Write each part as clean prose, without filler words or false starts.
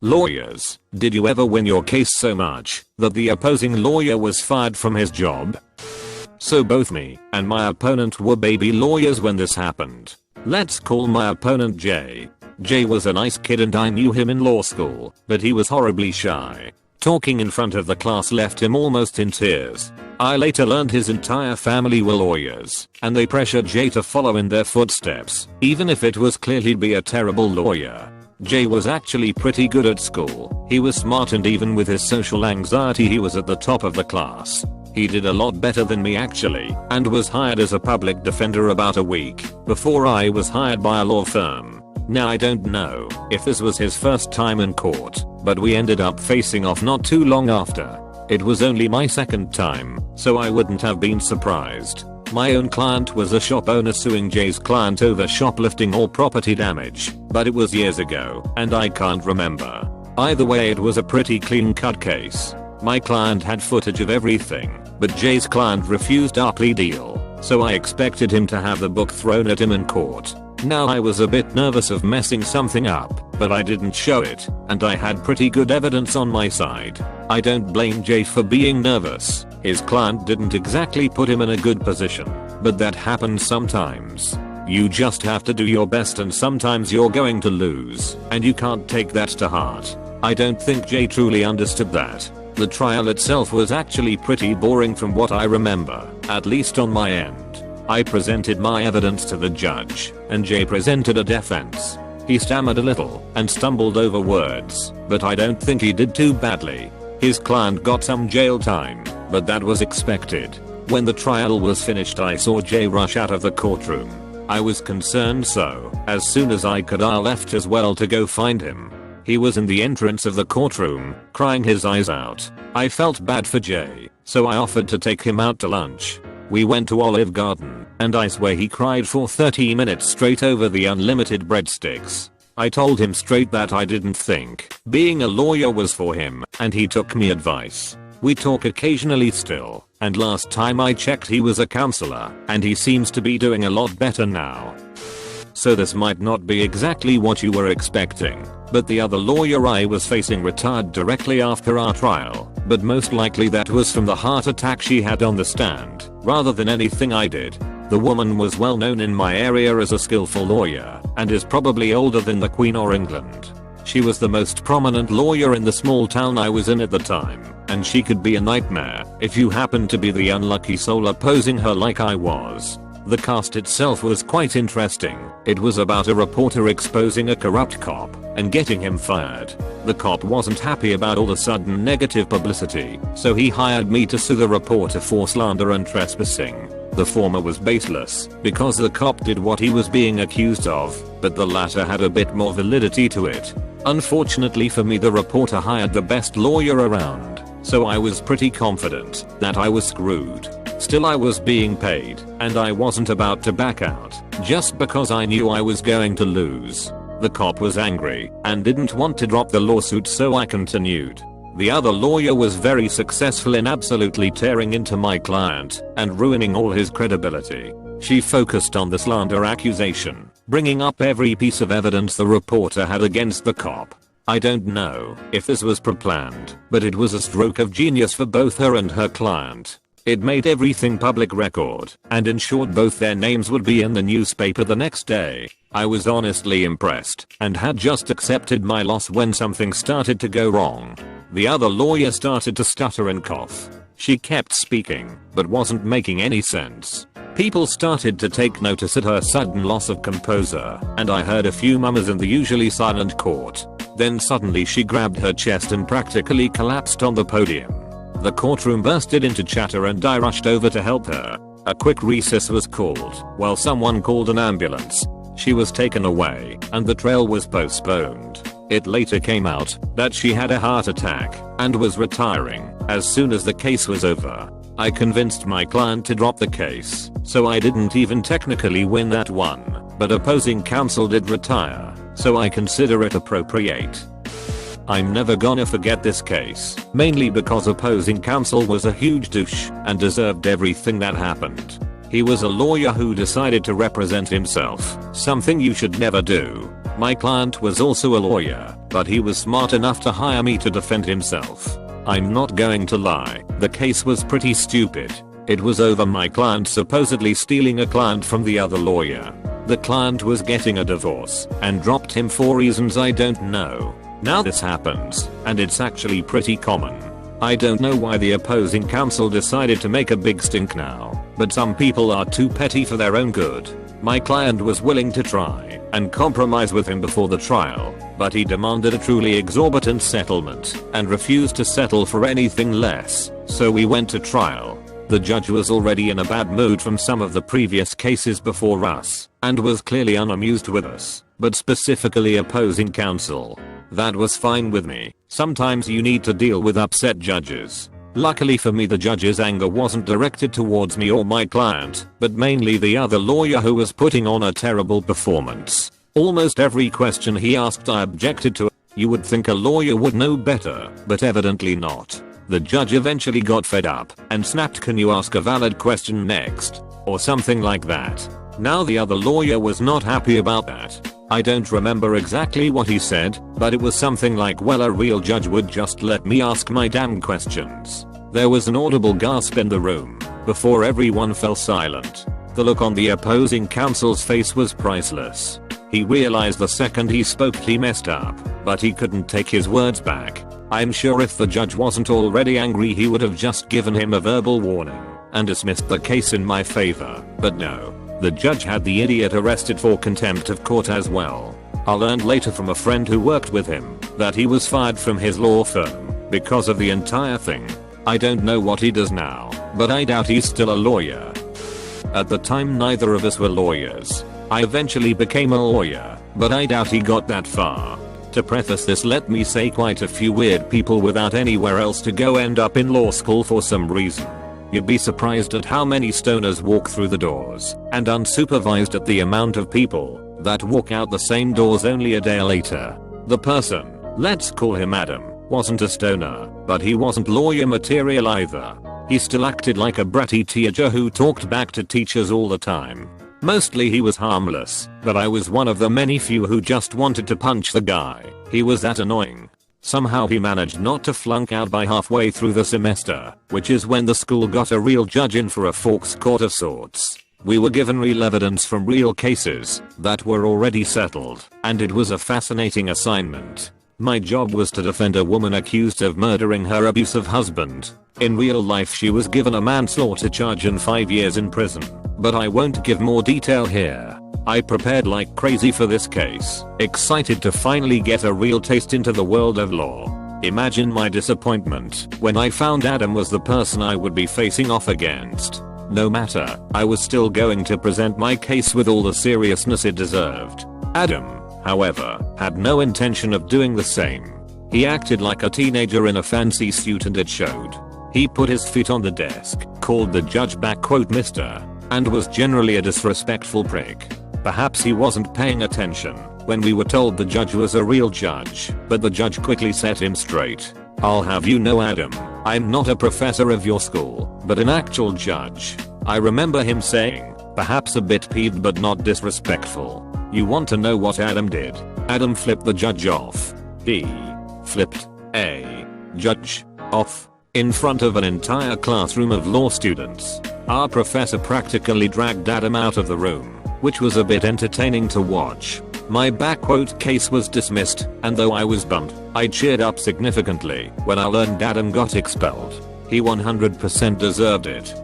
Lawyers, did you ever win your case so much that the opposing lawyer was fired from his job? So both me and my opponent were baby lawyers when this happened. Let's call my opponent Jay. Jay was a nice kid and I knew him in law school, but he was horribly shy. Talking in front of the class left him almost in tears. I later learned his entire family were lawyers, and they pressured Jay to follow in their footsteps, even if it was clearly be a terrible lawyer. Jay was actually pretty good at school. He was smart and even with his social anxiety he was at the top of the class. He did a lot better than me actually, and was hired as a public defender about a week before I was hired by a law firm. Now I don't know if this was his first time in court, but we ended up facing off not too long after. It was only my second time, so I wouldn't have been surprised. My own client was a shop owner suing Jay's client over shoplifting or property damage, but it was years ago, and I can't remember. Either way it was a pretty clean-cut case. My client had footage of everything, but Jay's client refused our plea deal, so I expected him to have the book thrown at him in court. Now I was a bit nervous of messing something up, but I didn't show it, and I had pretty good evidence on my side. I don't blame Jay for being nervous. His client didn't exactly put him in a good position, but that happens sometimes. You just have to do your best and sometimes you're going to lose, and you can't take that to heart. I don't think Jay truly understood that. The trial itself was actually pretty boring from what I remember, at least on my end. I presented my evidence to the judge, and Jay presented a defense. He stammered a little and stumbled over words, but I don't think he did too badly. His client got some jail time, but that was expected. When the trial was finished I saw Jay rush out of the courtroom. I was concerned, so as soon as I could I left as well to go find him. He was in the entrance of the courtroom, crying his eyes out. I felt bad for Jay, so I offered to take him out to lunch. We went to Olive Garden, and I swear he cried for 30 minutes straight over the unlimited breadsticks. I told him straight that I didn't think being a lawyer was for him, and he took me advice. We talk occasionally still, and last time I checked he was a counselor, and he seems to be doing a lot better now. So this might not be exactly what you were expecting, but the other lawyer I was facing retired directly after our trial, but most likely that was from the heart attack she had on the stand, rather than anything I did. The woman was well known in my area as a skillful lawyer, and is probably older than the Queen or England. She was the most prominent lawyer in the small town I was in at the time, and she could be a nightmare if you happened to be the unlucky soul opposing her like I was. The cast itself was quite interesting. It was about a reporter exposing a corrupt cop and getting him fired. The cop wasn't happy about all the sudden negative publicity, so he hired me to sue the reporter for slander and trespassing. The former was baseless because the cop did what he was being accused of, but the latter had a bit more validity to it. Unfortunately for me, the reporter hired the best lawyer around, so I was pretty confident that I was screwed. Still, I was being paid, and I wasn't about to back out just because I knew I was going to lose. The cop was angry and didn't want to drop the lawsuit, so I continued. The other lawyer was very successful in absolutely tearing into my client and ruining all his credibility. She focused on the slander accusation, bringing up every piece of evidence the reporter had against the cop. I don't know if this was pre-planned, but it was a stroke of genius for both her and her client. It made everything public record and ensured both their names would be in the newspaper the next day. I was honestly impressed and had just accepted my loss when something started to go wrong. The other lawyer started to stutter and cough. She kept speaking, but wasn't making any sense. People started to take notice at her sudden loss of composure, and I heard a few murmurs in the usually silent court. Then suddenly she grabbed her chest and practically collapsed on the podium. The courtroom bursted into chatter and I rushed over to help her. A quick recess was called while someone called an ambulance. She was taken away and the trial was postponed. It later came out that she had a heart attack and was retiring as soon as the case was over. I convinced my client to drop the case, so I didn't even technically win that one, but opposing counsel did retire, so I consider it appropriate. I'm never gonna forget this case, mainly because opposing counsel was a huge douche and deserved everything that happened. He was a lawyer who decided to represent himself, something you should never do. My client was also a lawyer, but he was smart enough to hire me to defend himself. I'm not going to lie, the case was pretty stupid. It was over my client supposedly stealing a client from the other lawyer. The client was getting a divorce and dropped him for reasons I don't know. Now this happens, and it's actually pretty common. I don't know why the opposing counsel decided to make a big stink now, but some people are too petty for their own good. My client was willing to try and compromise with him before the trial, but he demanded a truly exorbitant settlement and refused to settle for anything less, so we went to trial. The judge was already in a bad mood from some of the previous cases before us, and was clearly unamused with us, but specifically opposing counsel. That was fine with me. Sometimes you need to deal with upset judges. Luckily for me, the judge's anger wasn't directed towards me or my client, but mainly the other lawyer who was putting on a terrible performance. Almost every question he asked I objected to. You would think a lawyer would know better, but evidently not. The judge eventually got fed up and snapped, "Can you ask a valid question next?" or something like that. Now the other lawyer was not happy about that. I don't remember exactly what he said, but it was something like, "Well, a real judge would just let me ask my damn questions." There was an audible gasp in the room before everyone fell silent. The look on the opposing counsel's face was priceless. He realized the second he spoke he messed up, but he couldn't take his words back. I'm sure if the judge wasn't already angry he would have just given him a verbal warning and dismissed the case in my favor, but no. The judge had the idiot arrested for contempt of court as well. I learned later from a friend who worked with him that he was fired from his law firm because of the entire thing. I don't know what he does now, but I doubt he's still a lawyer. At the time neither of us were lawyers. I eventually became a lawyer, but I doubt he got that far. To preface this, let me say quite a few weird people without anywhere else to go end up in law school for some reason. You'd be surprised at how many stoners walk through the doors, and unsupervised at the amount of people that walk out the same doors only a day later. The person, let's call him Adam, wasn't a stoner, but he wasn't lawyer material either. He still acted like a bratty teacher who talked back to teachers all the time. Mostly he was harmless, but I was one of the many few who just wanted to punch the guy. He was that annoying. Somehow he managed not to flunk out by halfway through the semester, which is when the school got a real judge in for a forks court of sorts. We were given real evidence from real cases that were already settled, and it was a fascinating assignment. My job was to defend a woman accused of murdering her abusive husband. In real life she was given a manslaughter charge and 5 years in prison, but I won't give more detail here. I prepared like crazy for this case, excited to finally get a real taste into the world of law. Imagine my disappointment when I found Adam was the person I would be facing off against. No matter, I was still going to present my case with all the seriousness it deserved. Adam, however, had no intention of doing the same. He acted like a teenager in a fancy suit and it showed. He put his feet on the desk, called the judge back "Mr." and was generally a disrespectful prick. Perhaps he wasn't paying attention when we were told the judge was a real judge, but the judge quickly set him straight. "I'll have you know, Adam, I'm not a professor of your school, but an actual judge." I remember him saying, perhaps a bit peeved but not disrespectful, "You want to know what Adam did?" Adam flipped the judge off. He flipped a judge off in front of an entire classroom of law students. Our professor practically dragged Adam out of the room, which was a bit entertaining to watch. My case was dismissed, and though I was bummed, I cheered up significantly when I learned Adam got expelled. He 100% deserved it.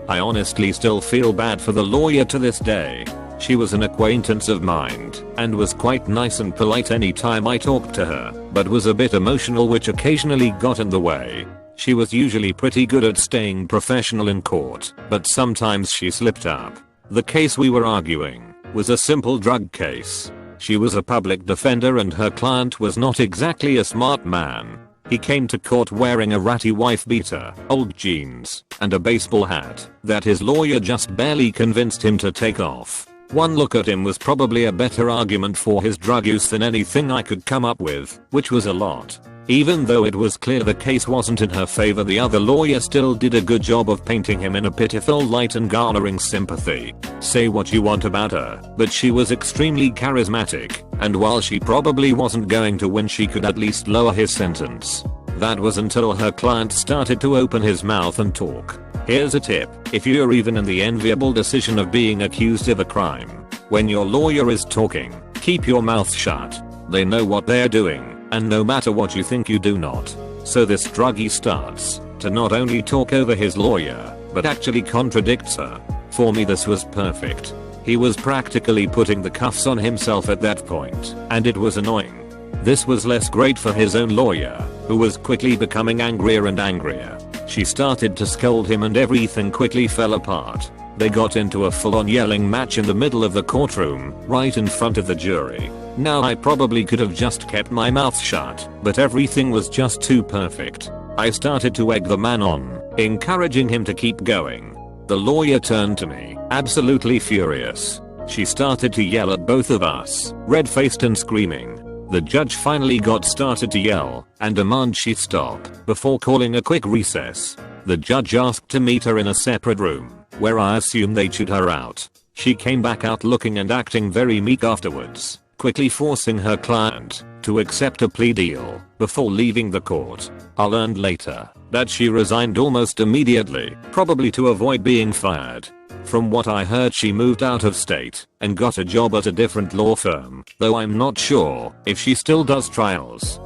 I honestly still feel bad for the lawyer to this day. She was an acquaintance of mine, and was quite nice and polite anytime I talked to her, but was a bit emotional which occasionally got in the way. She was usually pretty good at staying professional in court, but sometimes she slipped up. The case we were arguing was a simple drug case. She was a public defender and her client was not exactly a smart man. He came to court wearing a ratty wife beater, old jeans, and a baseball hat that his lawyer just barely convinced him to take off. One look at him was probably a better argument for his drug use than anything I could come up with, which was a lot. Even though it was clear the case wasn't in her favor, the other lawyer still did a good job of painting him in a pitiful light and garnering sympathy. Say what you want about her, but she was extremely charismatic, and while she probably wasn't going to win, she could at least lower his sentence. That was until her client started to open his mouth and talk. Here's a tip: if you're even in the enviable decision of being accused of a crime, when your lawyer is talking, keep your mouth shut. They know what they're doing. And no matter what you think, you do not. So this druggie starts to not only talk over his lawyer, but actually contradicts her. For me, this was perfect. He was practically putting the cuffs on himself at that point, and it was annoying. This was less great for his own lawyer, who was quickly becoming angrier and angrier. She started to scold him and everything quickly fell apart. They got into a full-on yelling match in the middle of the courtroom, right in front of the jury. Now I probably could have just kept my mouth shut, but everything was just too perfect. I started to egg the man on, encouraging him to keep going. The lawyer turned to me, absolutely furious. She started to yell at both of us, red-faced and screaming. The judge finally got started to yell and demand she stop before calling a quick recess. The judge asked to meet her in a separate room, where I assume they chewed her out. She came back out looking and acting very meek afterwards, quickly forcing her client to accept a plea deal before leaving the court. I learned later that she resigned almost immediately, probably to avoid being fired. From what I heard, she moved out of state and got a job at a different law firm, though I'm not sure if she still does trials.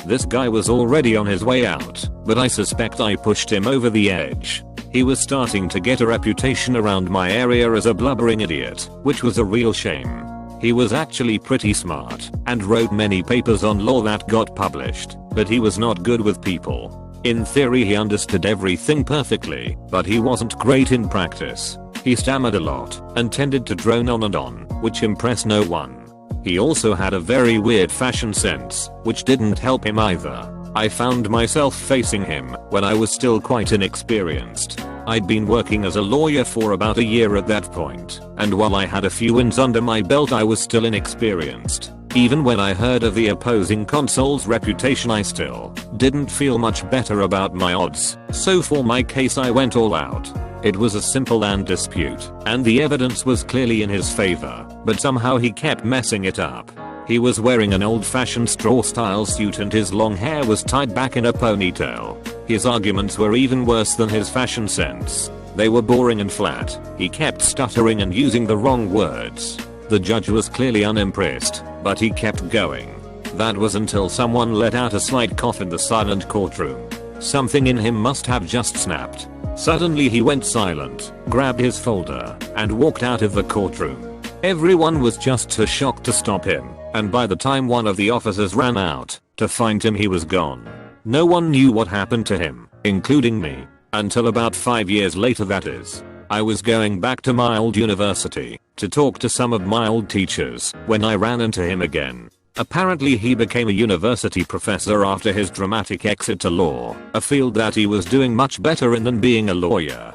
This guy was already on his way out, but I suspect I pushed him over the edge. He was starting to get a reputation around my area as a blubbering idiot, which was a real shame. He was actually pretty smart and wrote many papers on law that got published, but he was not good with people. In theory, he understood everything perfectly, but he wasn't great in practice. He stammered a lot and tended to drone on and on, which impressed no one. He also had a very weird fashion sense, which didn't help him either. I found myself facing him when I was still quite inexperienced. I'd been working as a lawyer for about a year at that point, and while I had a few wins under my belt, I was still inexperienced. Even when I heard of the opposing counsel's reputation, I still didn't feel much better about my odds. So for my case, I went all out. It was a simple land dispute, and the evidence was clearly in his favor, but somehow he kept messing it up. He was wearing an old-fashioned straw-style suit and his long hair was tied back in a ponytail. His arguments were even worse than his fashion sense. They were boring and flat. He kept stuttering and using the wrong words. The judge was clearly unimpressed, but he kept going. That was until someone let out a slight cough in the silent courtroom. Something in him must have just snapped. Suddenly he went silent, grabbed his folder, and walked out of the courtroom. Everyone was just too shocked to stop him, and by the time one of the officers ran out to find him, he was gone. No one knew what happened to him, including me, until about 5 years later, that is. I was going back to my old university to talk to some of my old teachers when I ran into him again. Apparently he became a university professor after his dramatic exit to law, a field that he was doing much better in than being a lawyer.